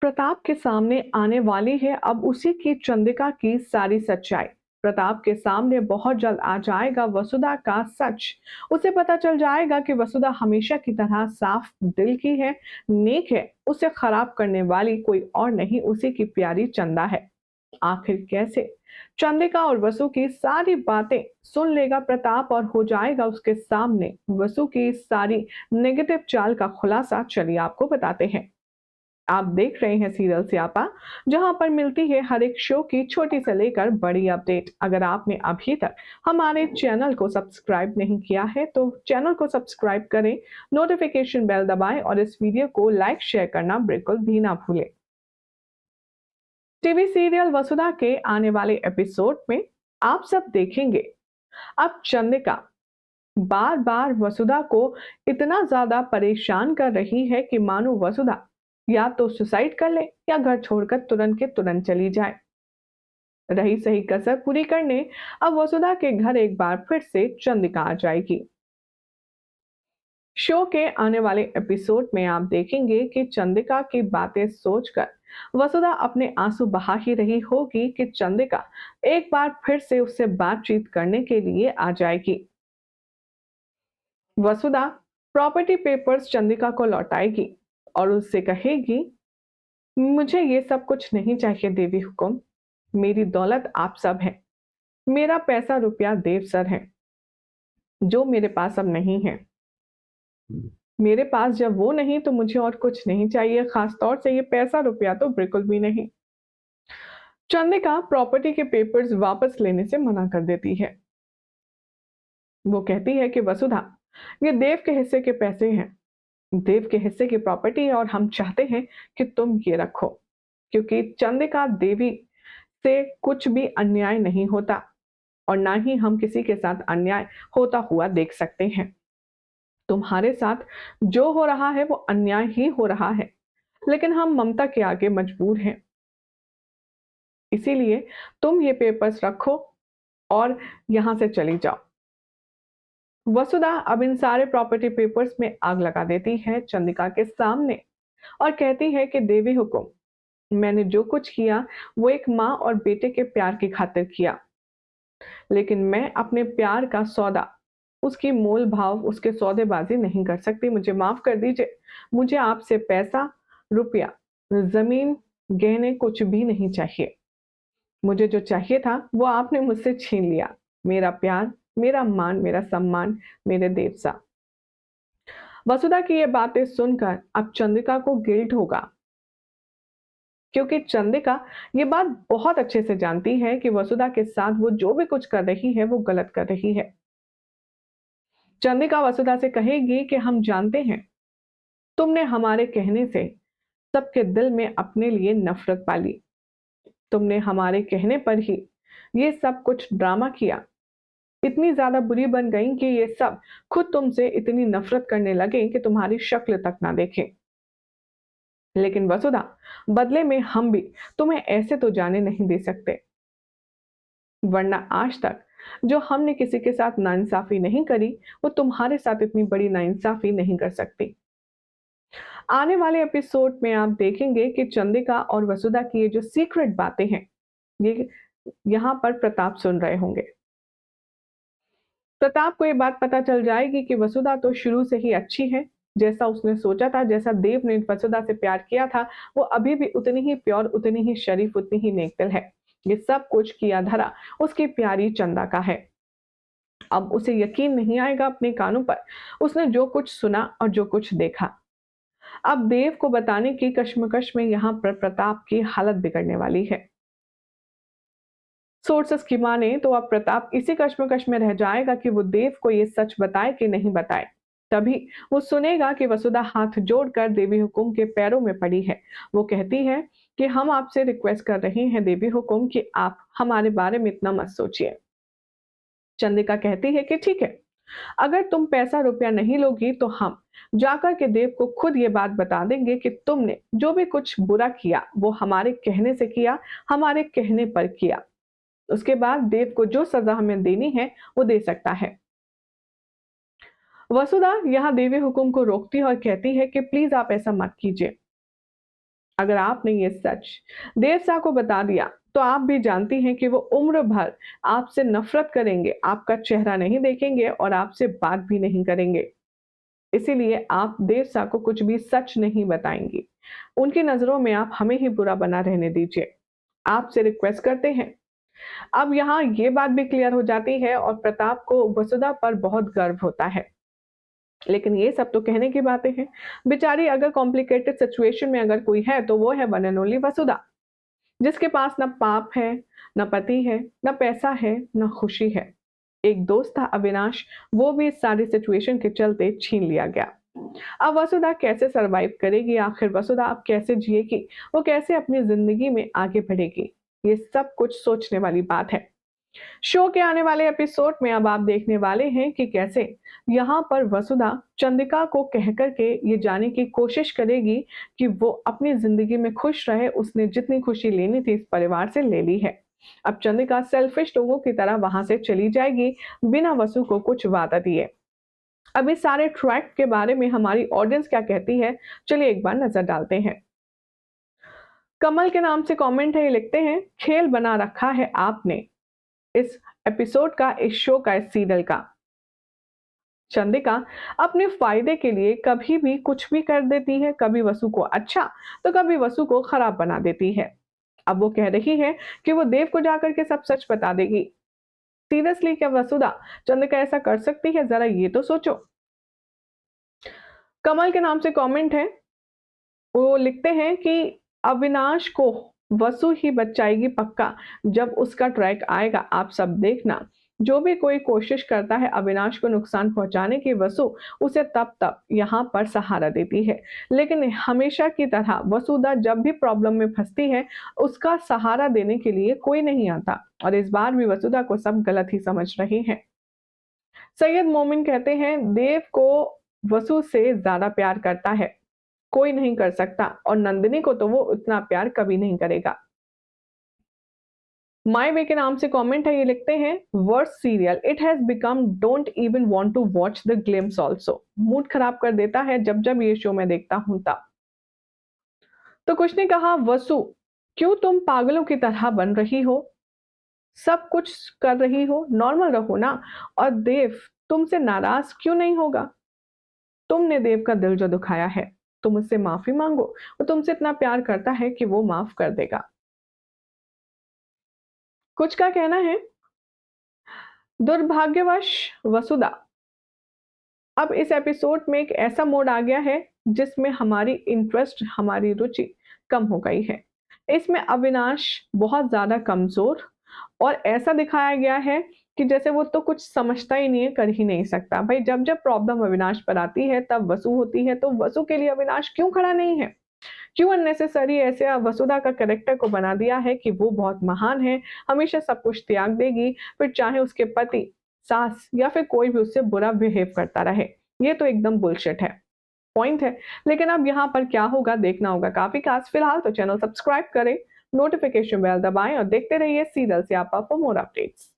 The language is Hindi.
प्रताप के सामने आने वाली है अब उसी की चंद्रिका की सारी सच्चाई। प्रताप के सामने बहुत जल्द आ जाएगा वसुधा का सच। उसे पता चल जाएगा कि वसुधा हमेशा की तरह साफ दिल की है, नेक है। उसे खराब करने वाली कोई और नहीं, उसी की प्यारी चंदा है। आखिर कैसे? चंद्रिका और वसु की सारी बातें सुन लेगा प्रताप और हो जाएगा उसके सामने वसु की सारी नेगेटिव चाल का खुलासा। चलिए आपको बताते हैं। आप देख रहे हैं सीरियल स्यापा, जहां पर मिलती है हर एक शो की छोटी से लेकर बड़ी अपडेट। अगर आपने अभी तक हमारे चैनल को सब्सक्राइब नहीं किया है तो चैनल को सब्सक्राइब करें, नोटिफिकेशन बेल दबाएं और इस वीडियो को लाइक शेयर करना बिल्कुल भी ना भूलें। टीवी सीरियल वसुधा के आने वाले एपिसोड में आप सब देखेंगे अब चंद्रिका बार बार वसुधा को इतना ज्यादा परेशान कर रही है कि मानो वसुधा या तो सुसाइड कर ले या घर छोड़कर तुरंत के तुरंत चली जाए। रही सही कसर पूरी करने अब वसुधा के घर एक बार फिर से चंद्रिका आ जाएगी। शो के आने वाले एपिसोड में आप देखेंगे कि चंद्रिका की बातें सोचकर वसुधा अपने आंसू बहा ही रही होगी कि चंद्रिका एक बार फिर से उससे बातचीत करने के लिए आ जाएगी। वसुधा प्रॉपर्टी पेपर्स चंद्रिका को लौटाएगी और उससे कहेगी, मुझे ये सब कुछ नहीं चाहिए देवी हुकुम। मेरी दौलत आप सब है, मेरा पैसा रुपया देव सर है, जो मेरे पास अब नहीं है। मेरे पास जब वो नहीं तो मुझे और कुछ नहीं चाहिए, खास तौर से ये पैसा रुपया तो बिल्कुल भी नहीं। चंद्रिका प्रॉपर्टी के पेपर्स वापस लेने से मना कर देती है। वो कहती है कि वसुधा, ये देव के हिस्से के पैसे हैं, देव के हिस्से की प्रॉपर्टी है और हम चाहते हैं कि तुम ये रखो, क्योंकि चंद्रिका देवी से कुछ भी अन्याय नहीं होता और ना ही हम किसी के साथ अन्याय होता हुआ देख सकते हैं। तुम्हारे साथ जो हो रहा है वो अन्याय ही हो रहा है, लेकिन हम ममता के आगे मजबूर हैं। इसीलिए तुम ये पेपर्स रखो और यहां से चली जाओ। वसुधा अब इन सारे प्रॉपर्टी पेपर्स में आग लगा देती है चंद्रिका के सामने और कहती है कि देवी हुकुम, मैंने जो कुछ किया वो एक माँ और बेटे के प्यार की खातिर किया, लेकिन मैं अपने प्यार का सौदा, उसकी मोल भाव, उसके सौदेबाजी नहीं कर सकती। मुझे माफ कर दीजिए। मुझे आपसे पैसा, रुपया, जमीन, गहने कुछ भी नहीं चाहिए। मुझे जो चाहिए था वो आपने मुझसे छीन लिया। मेरा प्यार, मेरा मान, मेरा सम्मान, मेरे देवसा। वसुधा की ये बातें सुनकर अब चंद्रिका को गिल्ट होगा, क्योंकि चंद्रिका ये बात बहुत अच्छे से जानती है कि वसुधा के साथ वो जो भी कुछ कर रही है वो गलत कर रही है। चंद्रिका वसुधा से कहेगी कि हम जानते हैं तुमने हमारे कहने से सबके दिल में अपने लिए नफरत पाली। तुमने हमारे कहने पर ही ये सब कुछ ड्रामा किया। इतनी ज्यादा बुरी बन गई कि ये सब खुद तुमसे इतनी नफरत करने लगे कि तुम्हारी शक्ल तक ना देखें। लेकिन वसुधा, बदले में हम भी तुम्हें ऐसे तो जाने नहीं दे सकते, वरना आज तक जो हमने किसी के साथ नाइंसाफी नहीं करी वो तुम्हारे साथ इतनी बड़ी नाइंसाफी नहीं कर सकती। आने वाले एपिसोड में आप देखेंगे कि चंद्रिका और वसुधा की ये जो सीक्रेट बातें हैं, ये यहाँ पर प्रताप सुन रहे होंगे। प्रताप को ये बात पता चल जाएगी कि वसुधा तो शुरू से ही अच्छी है। जैसा उसने सोचा था, जैसा देव ने वसुधा से प्यार किया था, वो अभी भी उतनी ही प्योर, उतनी ही शरीफ, उतनी ही नेकदिल है। ये सब कुछ किया धरा उसकी प्यारी चंदा का है। अब उसे यकीन नहीं आएगा अपने कानों पर, उसने जो कुछ सुना और जो कुछ देखा। अब देव को बताने की कश्मकश में यहाँ पर प्रताप की हालत बिगड़ने वाली है। सोर्सेस की माने तो अब प्रताप इसी कश्मकश में रह जाएगा कि वो देव को ये सच बताए कि नहीं बताए। तभी वो सुनेगा कि वसुधा हाथ जोड़कर देवी हुकुम के पैरों में पड़ी है। वो कहती है कि हम आपसे रिक्वेस्ट कर रहे हैं देवी हुकुम कि आप हमारे बारे में इतना मत सोचिए। चंद्रिका कहती है कि ठीक है, अगर तुम पैसा रुपया नहीं लोगी तो हम जाकर के देव को खुद ये बात बता देंगे कि तुमने जो भी कुछ बुरा किया वो हमारे कहने से किया, हमारे कहने पर किया। उसके बाद देव को जो सजा हमें देनी है वो दे सकता है। वसुधा यहाँ देवी हुकुम को रोकती है और कहती है कि प्लीज आप ऐसा मत कीजिए। अगर आपने ये सच देवसा को बता दिया तो आप भी जानती हैं कि वो उम्र भर आपसे नफरत करेंगे, आपका चेहरा नहीं देखेंगे और आपसे बात भी नहीं करेंगे। इसीलिए आप देवसा को कुछ भी सच नहीं बताएंगी। उनकी नजरों में आप हमें ही बुरा बना रहने दीजिए। आपसे रिक्वेस्ट करते हैं। अब यहाँ ये बात भी क्लियर हो जाती है और प्रताप को वसुधा पर बहुत गर्व होता है। लेकिन ये सब तो कहने की बातें हैं। बेचारी अगर कॉम्प्लिकेटेड सिचुएशन में अगर कोई है तो वो है वन एंड ओनली वसुधा, जिसके पास ना पाप है, ना पति है, ना पैसा है, ना खुशी है। एक दोस्त था अविनाश, वो भी इस सारी सिचुएशन के चलते छीन लिया गया। अब वसुधा कैसे सरवाइव करेगी? आखिर वसुधा अब कैसे जिएगी? वो कैसे अपनी जिंदगी में आगे बढ़ेगी? ये सब कुछ सोचने वाली बात है। शो के आने वाले एपिसोड में अब आप देखने वाले हैं कि कैसे यहाँ पर वसुधा चंद्रिका को कह करके ये जानने की कोशिश करेगी कि वो अपनी जिंदगी में खुश रहे। उसने जितनी खुशी लेनी थी इस परिवार से ले ली है। अब चंद्रिका सेल्फिश लोगों की तरह वहां से चली जाएगी बिना वसु को कुछ वादा दिए। अब इस सारे ट्रैक के बारे में हमारी ऑडियंस क्या कहती है, चलिए एक बार नजर डालते हैं। कमल के नाम से कमेंट है, ये लिखते हैं, खेल बना रखा है आपने इस एपिसोड का, इस शो का, इस सीरियल का। चंद्रिका अपने फायदे के लिए कभी भी कुछ भी कर देती है, कभी वसु को अच्छा तो कभी वसु को खराब बना देती है। अब वो कह रही है कि वो देव को जाकर के सब सच बता देगी। सीरियसली क्या वसुधा चंद्रिका ऐसा कर सकती है? जरा ये तो सोचो। कमल के नाम से कमेंट है, वो लिखते हैं कि अविनाश को वसु ही बचाएगी पक्का। जब उसका ट्रैक आएगा आप सब देखना। जो भी कोई कोशिश करता है अविनाश को नुकसान पहुंचाने की, वसु उसे तब तब यहाँ पर सहारा देती है। लेकिन हमेशा की तरह वसुधा जब भी प्रॉब्लम में फंसती है उसका सहारा देने के लिए कोई नहीं आता, और इस बार भी वसुधा को सब गलत ही समझ रही है। सैयद मोमिन कहते हैं देव को वसु से ज्यादा प्यार करता है, कोई नहीं कर सकता, और नंदिनी को तो वो उतना प्यार कभी नहीं करेगा। माय वे के नाम से कमेंट है, ये लिखते हैं, worst serial it has become, don't even want to watch the glimpse also. मूड खराब कर देता है जब जब ये शो मैं देखता हूं तब। तो कुछ ने कहा, वसु क्यों तुम पागलों की तरह बन रही हो? सब कुछ कर रही हो, नॉर्मल रहो ना। और देव तुमसे नाराज क्यों नहीं होगा? तुमने देव का दिल जो दुखाया है, तुम उससे माफी मांगो। वो तुमसे इतना प्यार करता है कि वो माफ कर देगा। कुछ का कहना है, दुर्भाग्यवश वसुधा, अब इस एपिसोड में एक ऐसा मोड आ गया है जिसमें हमारी इंटरेस्ट, हमारी रुचि कम हो गई है। इसमें अविनाश बहुत ज्यादा कमजोर और ऐसा दिखाया गया है कि जैसे वो तो कुछ समझता ही नहीं है, कर ही नहीं सकता। भाई जब जब प्रॉब्लम अविनाश पर आती है तब वसु होती है, तो वसु के लिए अविनाश क्यों खड़ा नहीं है? क्यों अननेसेसरी ऐसे वसुधा का कैरेक्टर को बना दिया है कि वो बहुत महान है, हमेशा सब कुछ त्याग देगी, फिर चाहे उसके पति, सास या फिर कोई भी उससे बुरा बिहेव करता रहे। ये तो एकदम बुलशिट है, पॉइंट है। लेकिन अब यहाँ पर क्या होगा देखना होगा काफी खास। फिलहाल तो चैनल सब्सक्राइब करें, नोटिफिकेशन बेल दबाएं और देखते रहिए सीरियल से आपा फॉर मोर अपडेट्स।